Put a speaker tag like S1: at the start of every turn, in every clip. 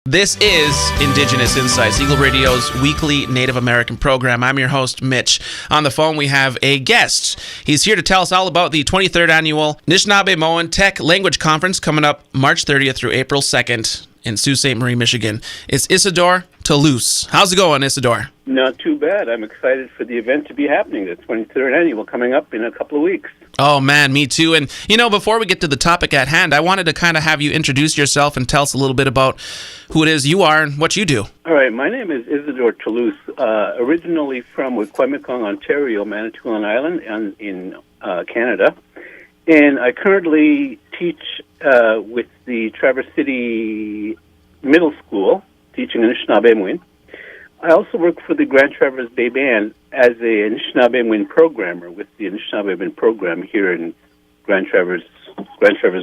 S1: This is Indigenous Insights, Eagle Radio's weekly Native American program. I'm your host, Mitch. On the phone, we have a guest. He's here to tell us all about the 23rd Annual Anishinaabemowin Tech Language Conference coming up March 30th through April 2nd in Sault Ste. Marie, Michigan. It's Isadore, Toulouse. How's it going, Isadore?
S2: Not too bad. I'm excited for the event to be happening, the 23rd Annual, coming up in a couple of weeks.
S1: Oh, man, me too. And, before we get to the topic at hand, I wanted to kind of have you introduce yourself and tell us a little bit about who it is you are and what you do.
S2: All right. My name is Isadore Toulouse, originally from Miigwech, Ontario, Manitoulin Island in Canada. And I currently teach with the Traverse City Middle School, teaching anishinaabemowin. I also work for the Grand Traverse Bay Band as a anishinaabemowin programmer with the Anishinaabemowin program here in Grand Traverse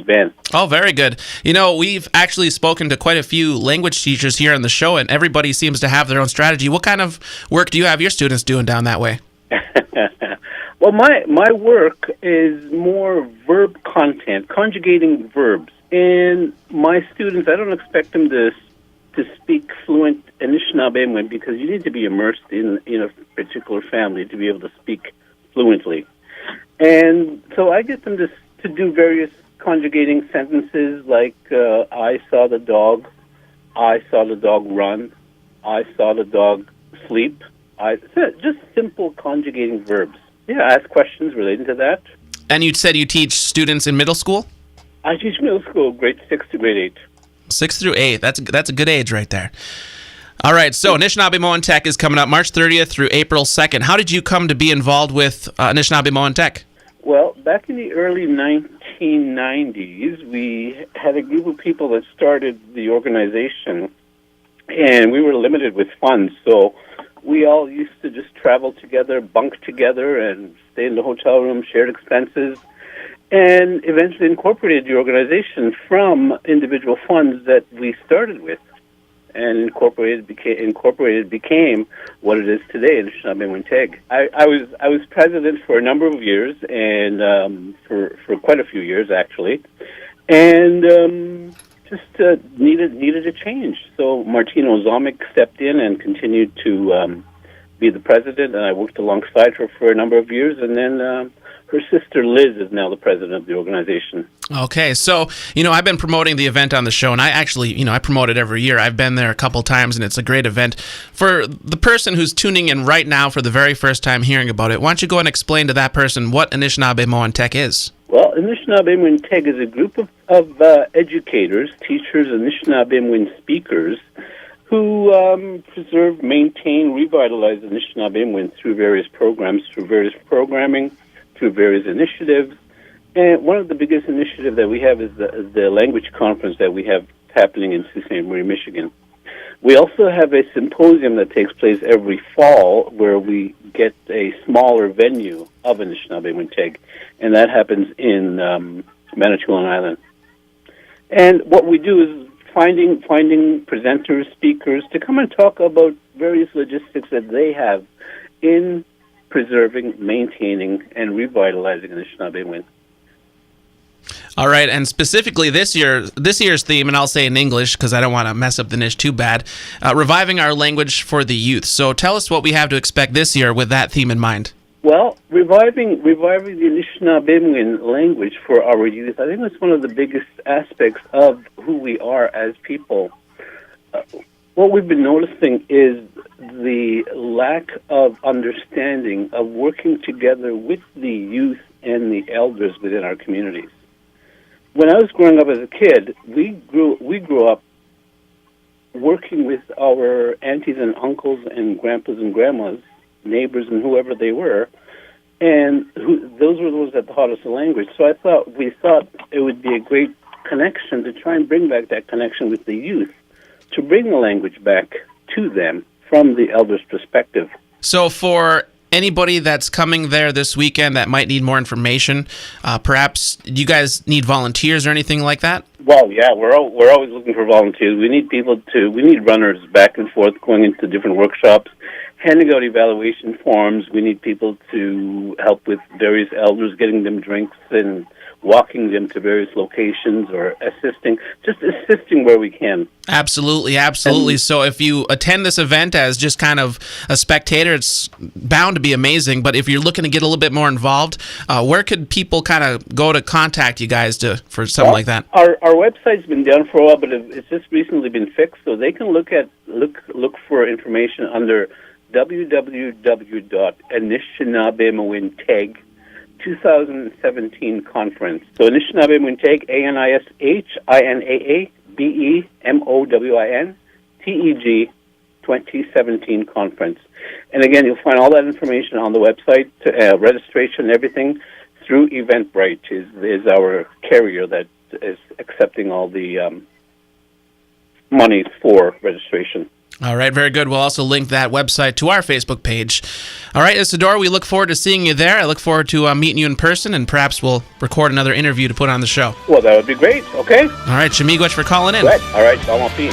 S2: Band.
S1: Oh, very good. We've actually spoken to quite a few language teachers here on the show, and everybody seems to have their own strategy. What kind of work do you have your students doing down that way?
S2: Well, my work is more verb content, conjugating verbs. And my students, I don't expect them to speak fluent Anishinaabemowin because you need to be immersed in a particular family to be able to speak fluently. And so I get them to do various conjugating sentences like I saw the dog run, I saw the dog sleep. Just simple conjugating verbs. Yeah, ask questions relating to that.
S1: And you said you teach students in middle school?
S2: I teach middle school, grade 6 to grade 8. 6
S1: through 8. That's a good age right there. All right, so Anishinaabemowin Tech is coming up March 30th through April 2nd. How did you come to be involved with Anishinaabemowin Tech?
S2: Well, back in the early 1990s, we had a group of people that started the organization, and we were limited with funds, so we all used to just travel together, bunk together, and stay in the hotel room, shared expenses, and eventually incorporated the organization from individual funds that we started with, and incorporated became what it is today, Anishinaabemowin Tech. I was president for a number of years, and for quite a few years actually, and just needed a change. So Martina Zomick stepped in and continued to be the president, and I worked alongside her for a number of years, and then her sister Liz is now the president of the organization.
S1: Okay, so, I've been promoting the event on the show, and I actually, I promote it every year. I've been there a couple times, and it's a great event. For the person who's tuning in right now for the very first time hearing about it, why don't you go and explain to that person what Anishinaabemowin Tech is?
S2: Well, Anishinaabemowin Tech is a group of educators, teachers, Anishinaabemowin speakers who preserve, maintain, revitalize Anishinaabemowin through various programs, through various programming, through various initiatives. And one of the biggest initiatives that we have is the language conference that we have happening in Sault Ste. Marie, Michigan. We also have a symposium that takes place every fall where we get a smaller venue of Anishinaabemowin Tech, and that happens in Manitoulin Island. And what we do is finding presenters, speakers to come and talk about various logistics that they have in preserving, maintaining, and revitalizing Anishinaabemowin.
S1: All right, and specifically this year's theme, and I'll say in English because I don't want to mess up the niche too bad, reviving our language for the youth. So tell us what we have to expect this year with that theme in mind.
S2: Well, reviving the Anishinaabemowin language for our youth, I think that's one of the biggest aspects of who we are as people. What we've been noticing is the lack of understanding of working together with the youth and the elders within our communities. When I was growing up as a kid, we grew up working with our aunties and uncles and grandpas and grandmas, neighbors and whoever they were, and those were those that taught us the language. So we thought it would be a great connection to try and bring back that connection with the youth, to bring the language back to them from the elders' perspective.
S1: So for anybody that's coming there this weekend that might need more information, perhaps you guys need volunteers or anything like that?
S2: Well, yeah, we're always looking for volunteers. We need runners back and forth going into different workshops, handing out evaluation forms. We need people to help with various elders, getting them drinks, and walking them to various locations or assisting where we can.
S1: Absolutely. So if you attend this event as just kind of a spectator, it's bound to be amazing. But if you're looking to get a little bit more involved, where could people kind of go to contact you guys for something like that?
S2: Our website's been down for a while, but it's just recently been fixed, so they can look for information under www.anishinaabemowin 2017 conference. So Anishinaabemowin ANISHINAABEMOWIN TEG 2017 conference. And again, you'll find all that information on the website, registration and everything through Eventbrite is our carrier that is accepting all the monies for registration.
S1: All right, very good. We'll also link that website to our Facebook page. All right, Isadore, we look forward to seeing you there. I look forward to meeting you in person, and perhaps we'll record another interview to put on the show.
S2: Well, that would be great. Okay.
S1: All right, Miigwech for calling in.
S2: Right. All right, I'll be.